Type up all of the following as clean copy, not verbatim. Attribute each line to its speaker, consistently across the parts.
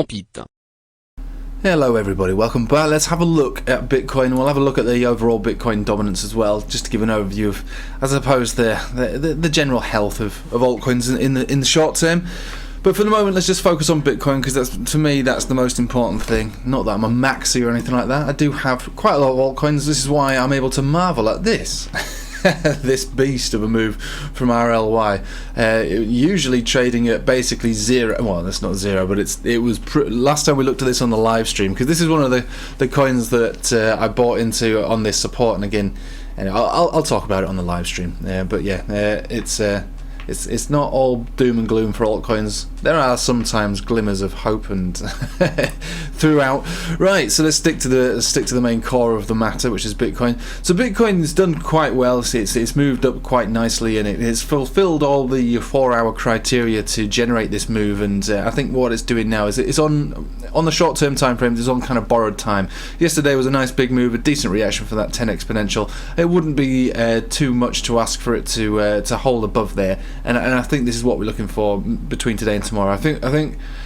Speaker 1: pite.
Speaker 2: Hello everybody, welcome back. Let's have a look at Bitcoin. We'll have a look at the overall Bitcoin dominance as well, just to give an overview of, I suppose, the general health of altcoins in the short term. But for the moment, let's just focus on Bitcoin, because that's, to me, that's the most important thing. Not that I'm a maxi or anything like that. I do have quite a lot of altcoins. This is why I'm able to marvel at this. This beast of a move from RLY, usually trading at basically zero. Well, that's not zero, but it was last time we looked at this on the live stream, because this is one of the coins that I bought into on this support, and again, I'll talk about it on the live stream. But yeah, it's not all doom and gloom for altcoins. There are sometimes glimmers of hope and throughout. Right, so let's stick to the main core of the matter, which is Bitcoin. So Bitcoin's done quite well. It's moved up quite nicely, and it's fulfilled all the 4-hour criteria to generate this move. And I think what it's doing now is it's on the short-term time frames. It's on kind of borrowed time. Yesterday was a nice big move, a decent reaction for that 10 exponential. It wouldn't be too much to ask for it to hold above there. And I think this is what we're looking for between today and tomorrow. I think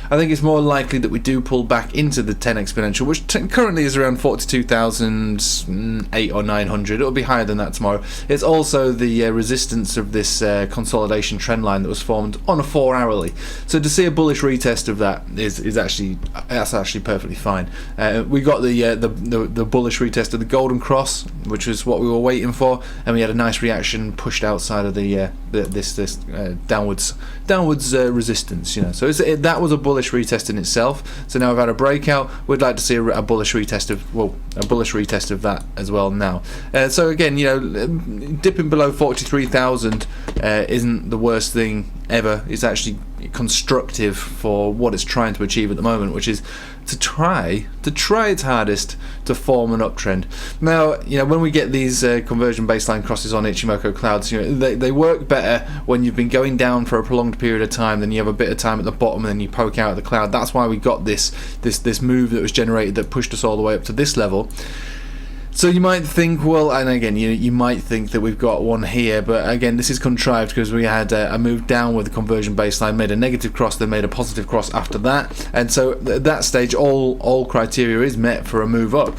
Speaker 2: it's more likely that we do pull back into the 10 exponential, which currently is around 42,800 or 900. It'll be higher than that tomorrow. It's also the resistance of this consolidation trend line that was formed on a 4-hourly. So to see a bullish retest of that is actually perfectly fine. We got the bullish retest of the golden cross, which was what we were waiting for, and we had a nice reaction pushed outside of this downwards resistance. So that was a bullish retest in itself. So now we've had a breakout. We'd like to see a bullish retest of that as well now. So again, dipping below 43,000 isn't the worst thing ever. It's actually constructive for what it's trying to achieve at the moment, which is to try its hardest to form an uptrend. Now, when we get these conversion baseline crosses on Ichimoku clouds, they work better when you've been going down for a prolonged period of time. Then you have a bit of time at the bottom, and then you poke out of the cloud. That's why we got this move that was generated that pushed us all the way up to this level. So you might think, well, and again, you might think that we've got one here, but again, this is contrived because we had a move down with the conversion baseline, made a negative cross, then made a positive cross after that, and so at that stage, all criteria is met for a move up.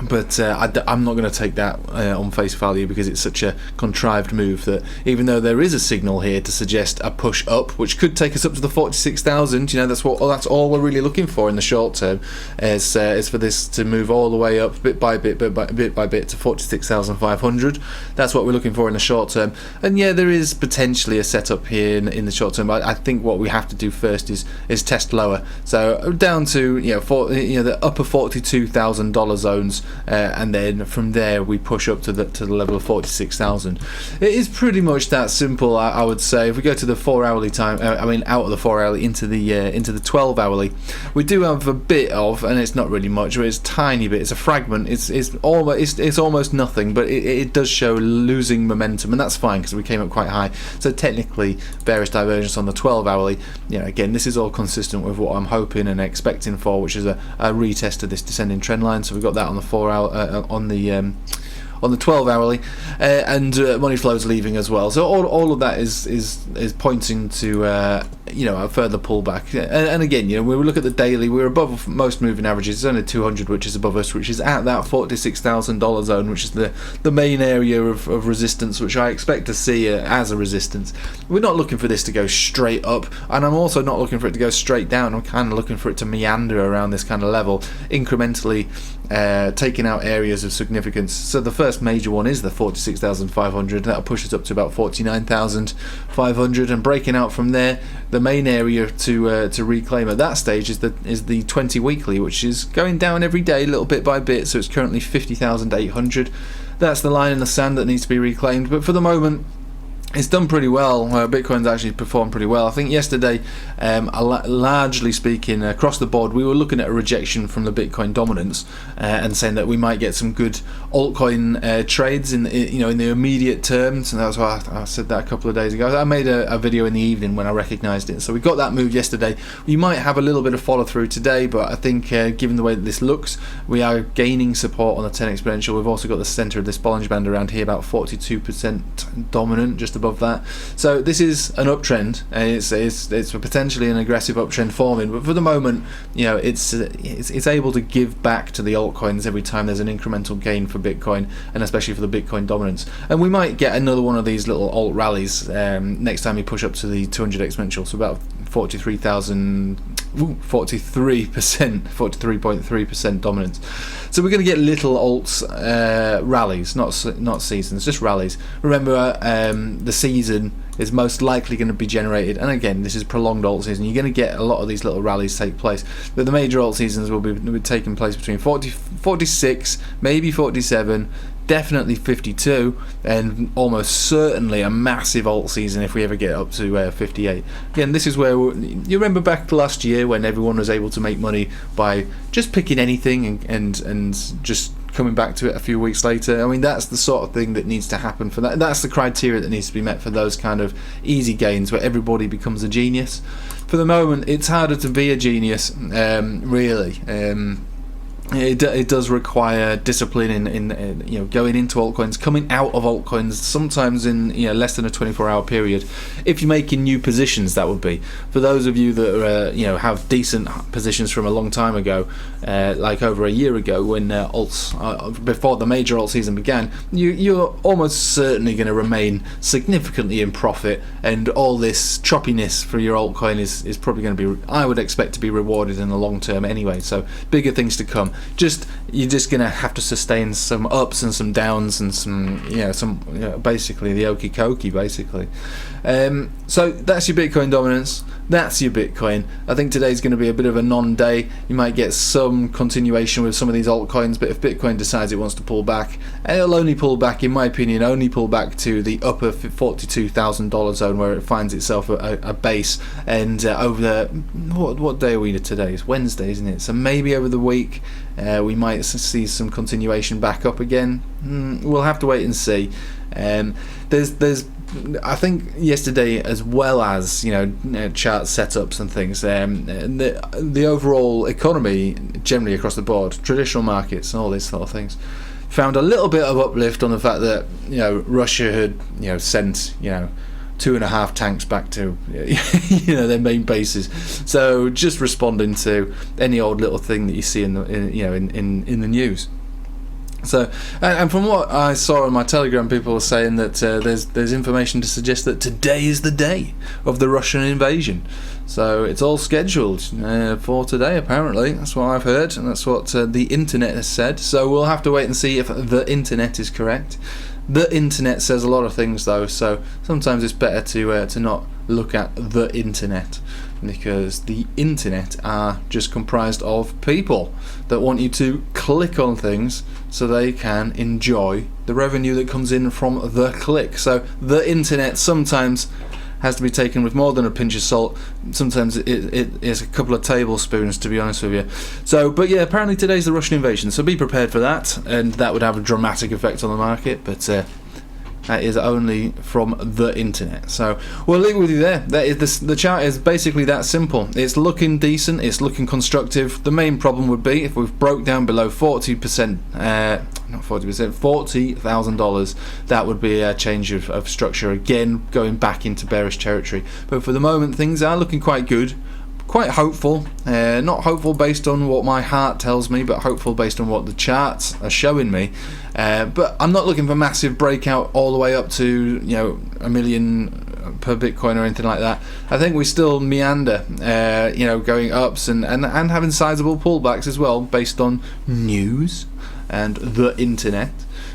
Speaker 2: But I'm not going to take that on face value, because it's such a contrived move that even though there is a signal here to suggest a push up, which could take us up to the 46,000, that's all we're really looking for in the short term, is for this to move all the way up bit by bit to 46,500. That's what we're looking for in the short term. And yeah, there is potentially a setup here in the short term. But I think what we have to do first is test lower. So down to the upper $42,000 zones. And then from there we push up to the level of 46,000. It is pretty much that simple, I would say. If we go to the 4-hourly time, out of the 4-hourly into the 12-hourly, we do have a bit of, and it's not really much, but it's a tiny bit. It's a fragment. It's almost nothing, but it does show losing momentum, and that's fine because we came up quite high. So technically, bearish divergence on the 12-hourly. Again, this is all consistent with what I'm hoping and expecting for, which is a retest of this descending trend line. So we've got that on the 4-hour on the 12-hourly, and money flows leaving as well. So all of that is pointing to a further pullback. And again, when we look at the daily, we're above most moving averages. It's only 200 which is above us, which is at that $46,000 zone, which is the main area of resistance, which I expect to see as a resistance. We're not looking for this to go straight up, and I'm also not looking for it to go straight down. I'm kind of looking for it to meander around this kind of level, incrementally taking out areas of significance. So the first major one is the 46,500. That'll push us up to about 49,500, and breaking out from there, the main area to reclaim at that stage is the 20 weekly, which is going down every day, little bit by bit. So it's currently 50,800. That's the line in the sand that needs to be reclaimed. But for the moment, it's done pretty well. Bitcoin's actually performed pretty well. I think yesterday, largely speaking, across the board, we were looking at a rejection from the Bitcoin dominance and saying that we might get some good altcoin trades in the immediate terms, and that's why I said that a couple of days ago. I made a video in the evening when I recognised it. So we got that move yesterday. We might have a little bit of follow through today, but I think given the way that this looks, we are gaining support on the 10 exponential. We've also got the centre of this Bollinger Band around here, about 42% dominant, just above that. So this is an uptrend, and it's potentially an aggressive uptrend forming. But for the moment, it's able to give back to the altcoins every time there's an incremental gain for Bitcoin, and especially for the Bitcoin dominance. And we might get another one of these little alt rallies next time we push up to the 200 exponential. So about 43.3% dominance. So we're going to get little alts rallies, not seasons, just rallies. Remember, the season is most likely going to be generated, and again, this is prolonged alt season. You're going to get a lot of these little rallies take place, but the major alt seasons will be taking place between 46, maybe 47. Definitely 52, and almost certainly a massive alt season if we ever get up to 58. Again, this is where you remember back to last year when everyone was able to make money by just picking anything and just coming back to it a few weeks later. I mean, that's the sort of thing that needs to happen for that. That's the criteria that needs to be met for those kind of easy gains where everybody becomes a genius. For the moment, it's harder to be a genius, really. It does require discipline in going into altcoins, coming out of altcoins, sometimes in less than a 24-hour period. If you're making new positions, that would be for those of you that are, have decent positions from a long time ago, like over a year ago when alts before the major alt season began. You're almost certainly going to remain significantly in profit, and all this choppiness for your altcoin is probably going to be, I would expect, to be rewarded in the long term anyway. So bigger things to come. You're just gonna have to sustain some ups and some downs and some basically the OKEx basically. So that's your Bitcoin dominance. That's your Bitcoin. I think today's going to be a bit of a non-day. You might get some continuation with some of these altcoins, but if Bitcoin decides it wants to pull back, it'll only pull back, in my opinion, to the upper $42,000 zone where it finds itself a base. And over the what day are we today? It's Wednesday, isn't it? So maybe over the week we might see some continuation back up again. We'll have to wait and see. There's I think yesterday, as well as chart setups and things, the overall economy generally across the board, traditional markets and all these sort of things, found a little bit of uplift on the fact that Russia had sent 2.5 tanks back to their main bases. So just responding to any old little thing that you see in the news. So, and from what I saw on my Telegram, people were saying that there's information to suggest that today is the day of the Russian invasion. So it's all scheduled for today, apparently. That's what I've heard, and that's what the internet has said. So we'll have to wait and see if the internet is correct. The internet says a lot of things, though, so sometimes it's better to not look at the internet, because the internet are just comprised of people that want you to click on things so they can enjoy the revenue that comes in from the click. So the internet sometimes has to be taken with more than a pinch of salt. Sometimes it is a couple of tablespoons, to be honest with you. So, but yeah, apparently today's the Russian invasion, so be prepared for that, and that would have a dramatic effect on the market, but that is only from the internet. So we'll leave it with you there. That is the chart is basically that simple. It's looking decent, it's looking constructive. The main problem would be if we've broke down below 40%, not 40%, $40,000, that would be a change of structure again, going back into bearish territory. But for the moment, things are looking quite good. Quite hopeful, not hopeful based on what my heart tells me, but hopeful based on what the charts are showing me. But I'm not looking for massive breakout all the way up to $1 million per Bitcoin or anything like that. I think we still meander, going ups and having sizable pullbacks as well, based on news and the internet.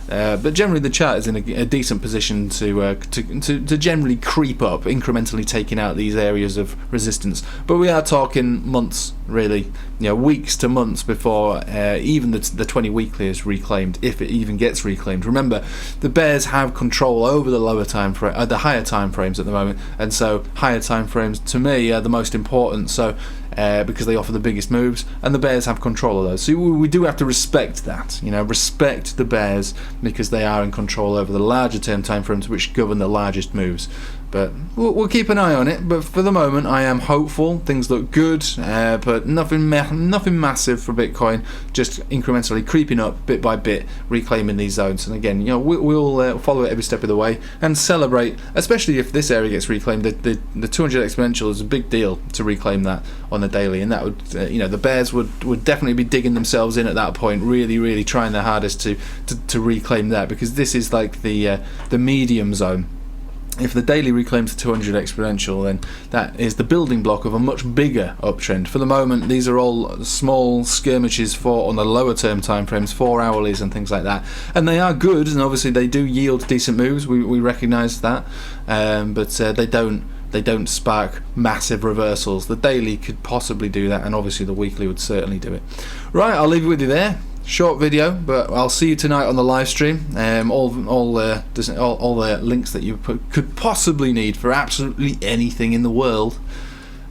Speaker 2: But generally the chart is in a decent position to generally creep up, incrementally taking out these areas of resistance. But we are talking months, really, weeks to months before even the 20 weekly is reclaimed, if it even gets reclaimed. Remember, the bears have control over the the higher time frames at the moment, and so higher time frames to me are the most important. So because they offer the biggest moves, and the bears have control of those. So we do have to respect that, respect the bears, because they are in control over the larger term time frames which govern the largest moves. But we'll keep an eye on it. But for the moment, I am hopeful. Things look good, but nothing massive for Bitcoin. Just incrementally creeping up, bit by bit, reclaiming these zones. And again, we'll follow it every step of the way and celebrate, especially if this area gets reclaimed. The 200 exponential is a big deal to reclaim that on the daily, and that would, the bears would definitely be digging themselves in at that point, really trying their hardest to reclaim that, because this is like the medium zone. If the daily reclaims the 200 exponential, then that is the building block of a much bigger uptrend. For the moment, these are all small skirmishes on the lower term timeframes, 4 hourlies and things like that, and they are good, and obviously they do yield decent moves. We recognise that, but they don't spark massive reversals. The daily could possibly do that, and obviously the weekly would certainly do it. Right, I'll leave it with you there. Short video, but I'll see you tonight on the live stream. All the links that you could possibly need for absolutely anything in the world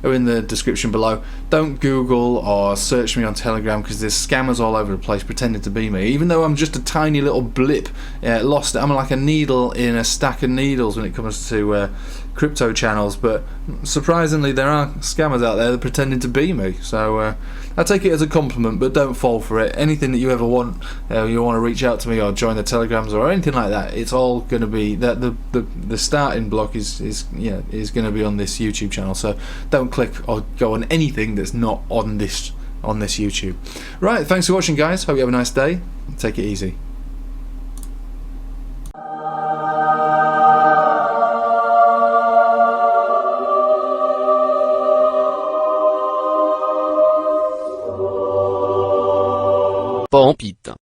Speaker 2: are in the description below. Don't Google or search me on Telegram, because there's scammers all over the place pretending to be me, even though I'm just a tiny little blip, lost. I'm like a needle in a stack of needles when it comes to crypto channels. But surprisingly, there are scammers out there that pretending to be me, so I take it as a compliment, but don't fall for it. Anything that you ever want, you want to reach out to me or join the Telegrams or anything like that, it's all going to be that the starting block is going to be on this YouTube channel. So don't click or go on anything that's not on this YouTube. Right, thanks for watching, guys. Hope you have a nice day. Take it easy.
Speaker 1: Pas en pite.